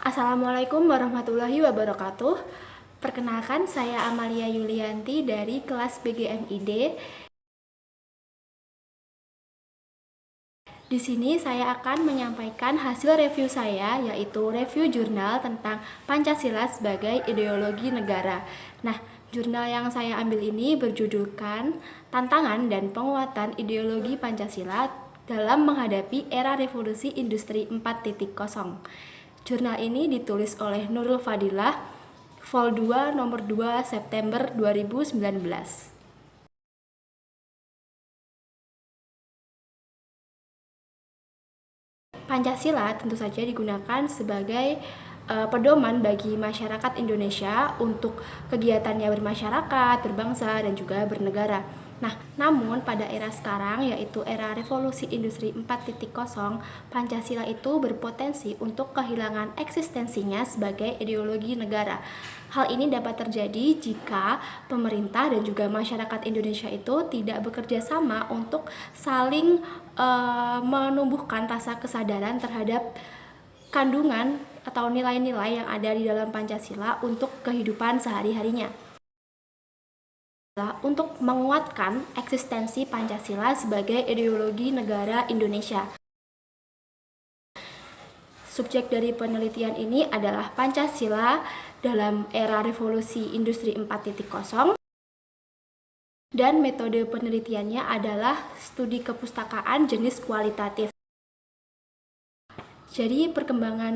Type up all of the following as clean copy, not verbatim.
Assalamualaikum warahmatullahi wabarakatuh. Perkenalkan, saya Amalia Yulianti dari kelas BGMID. Di sini saya akan menyampaikan hasil review saya, yaitu review jurnal tentang Pancasila sebagai ideologi negara. Nah, jurnal yang saya ambil ini berjudulkan Tantangan dan Penguatan Ideologi Pancasila dalam Menghadapi Era Revolusi Industri 4.0. Jurnal ini ditulis oleh Nurul Fadilah, Vol 2 nomor 2 September 2019. Pancasila tentu saja digunakan sebagai pedoman bagi masyarakat Indonesia untuk kegiatannya bermasyarakat, berbangsa, dan juga bernegara. Nah, namun pada era sekarang, yaitu era revolusi industri 4.0, Pancasila itu berpotensi untuk kehilangan eksistensinya sebagai ideologi negara. Hal ini dapat terjadi jika pemerintah dan juga masyarakat Indonesia itu tidak bekerja sama untuk saling menumbuhkan rasa kesadaran terhadap kandungan atau nilai-nilai yang ada di dalam Pancasila untuk kehidupan sehari-harinya. Untuk menguatkan eksistensi Pancasila sebagai ideologi negara Indonesia. Subjek dari penelitian ini adalah Pancasila dalam era revolusi industri 4.0, dan metode penelitiannya adalah studi kepustakaan jenis kualitatif. Jadi perkembangan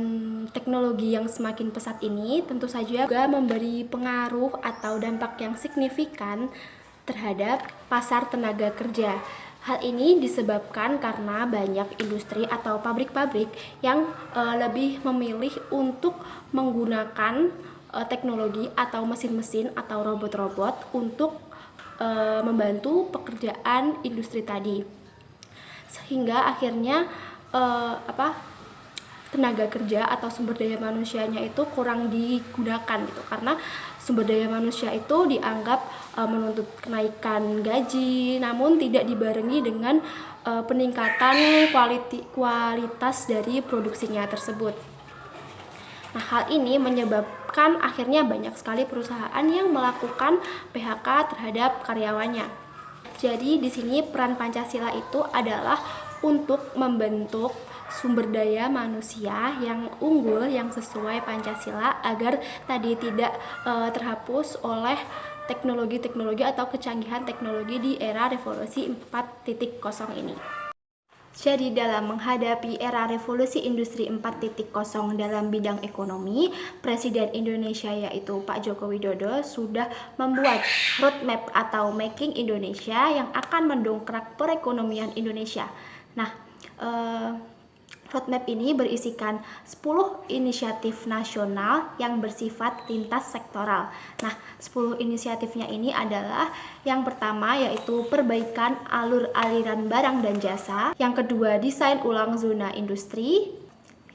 teknologi yang semakin pesat ini tentu saja juga memberi pengaruh atau dampak yang signifikan terhadap pasar tenaga kerja. Hal ini disebabkan karena banyak industri atau pabrik-pabrik yang lebih memilih untuk menggunakan teknologi atau mesin-mesin atau robot-robot untuk membantu pekerjaan industri tadi, sehingga akhirnya tenaga kerja atau sumber daya manusianya itu kurang digunakan gitu, karena sumber daya manusia itu dianggap menuntut kenaikan gaji, namun tidak dibarengi dengan peningkatan kualitas dari produksinya tersebut. Nah, hal ini menyebabkan akhirnya banyak sekali perusahaan yang melakukan PHK terhadap karyawannya. Jadi di sini peran Pancasila itu adalah untuk membentuk sumber daya manusia yang unggul, yang sesuai Pancasila, agar tadi tidak terhapus oleh teknologi-teknologi atau kecanggihan teknologi di era revolusi 4.0 ini. Jadi dalam menghadapi era revolusi industri 4.0 dalam bidang ekonomi, Presiden Indonesia yaitu Pak Joko Widodo sudah membuat roadmap atau Making Indonesia yang akan mendongkrak perekonomian Indonesia. Nah, roadmap ini berisikan 10 inisiatif nasional yang bersifat lintas sektoral. Nah, 10 inisiatifnya ini adalah yang pertama yaitu perbaikan alur aliran barang dan jasa, yang kedua desain ulang zona industri,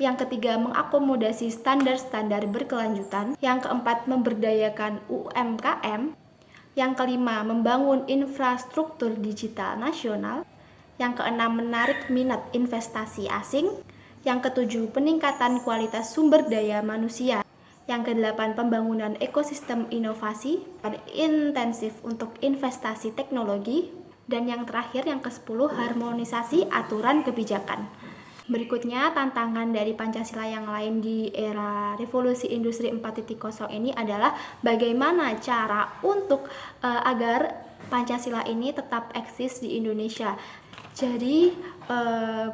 yang ketiga mengakomodasi standar-standar berkelanjutan, yang keempat memberdayakan UMKM, yang kelima membangun infrastruktur digital nasional, yang keenam menarik minat investasi asing, yang ketujuh peningkatan kualitas sumber daya manusia, yang kedelapan pembangunan ekosistem inovasi dan intensif untuk investasi teknologi, dan yang terakhir yang ke-10 harmonisasi aturan kebijakan. Berikutnya tantangan dari Pancasila yang lain di era revolusi industri 4.0 ini adalah bagaimana cara untuk agar Pancasila ini tetap eksis di Indonesia. Jadi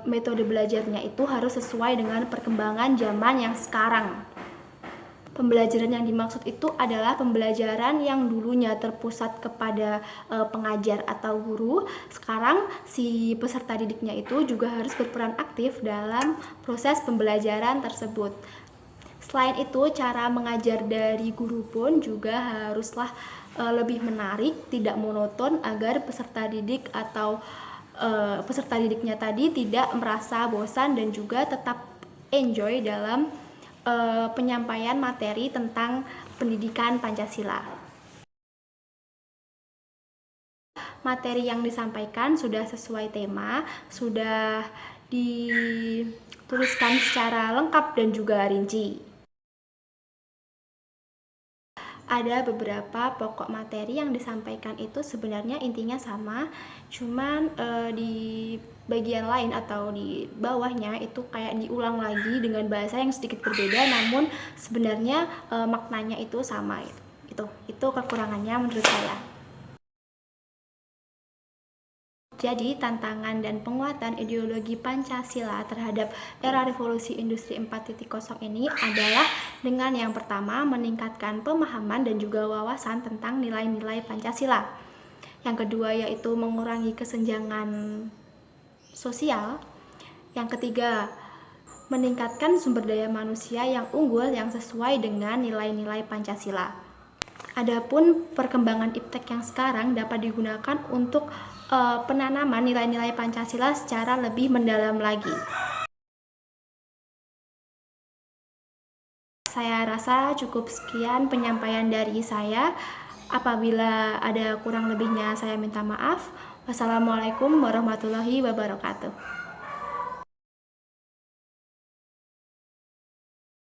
metode belajarnya itu harus sesuai dengan perkembangan zaman yang sekarang. Pembelajaran yang dimaksud itu adalah pembelajaran yang dulunya terpusat kepada pengajar atau guru. Sekarang si peserta didiknya itu juga harus berperan aktif dalam proses pembelajaran tersebut. Selain itu, cara mengajar dari guru pun juga haruslah lebih menarik, tidak monoton, agar peserta didik atau peserta didiknya tadi tidak merasa bosan dan juga tetap enjoy dalam penyampaian materi tentang pendidikan Pancasila. Materi yang disampaikan sudah sesuai tema, sudah dituliskan secara lengkap dan juga rinci. ada beberapa pokok materi yang disampaikan itu sebenarnya intinya sama, cuman di bagian lain atau di bawahnya itu kayak diulang lagi dengan bahasa yang sedikit berbeda, namun sebenarnya maknanya itu sama. Itu kekurangannya menurut saya. Jadi, tantangan dan penguatan ideologi Pancasila terhadap era revolusi industri 4.0 ini adalah dengan yang pertama meningkatkan pemahaman dan juga wawasan tentang nilai-nilai Pancasila. Yang kedua yaitu mengurangi kesenjangan sosial. Yang ketiga, meningkatkan sumber daya manusia yang unggul yang sesuai dengan nilai-nilai Pancasila. Adapun perkembangan iptek yang sekarang dapat digunakan untuk penanaman nilai-nilai Pancasila secara lebih mendalam lagi. Saya rasa cukup sekian penyampaian dari saya. Apabila ada kurang lebihnya saya minta maaf. Wassalamualaikum warahmatullahi wabarakatuh.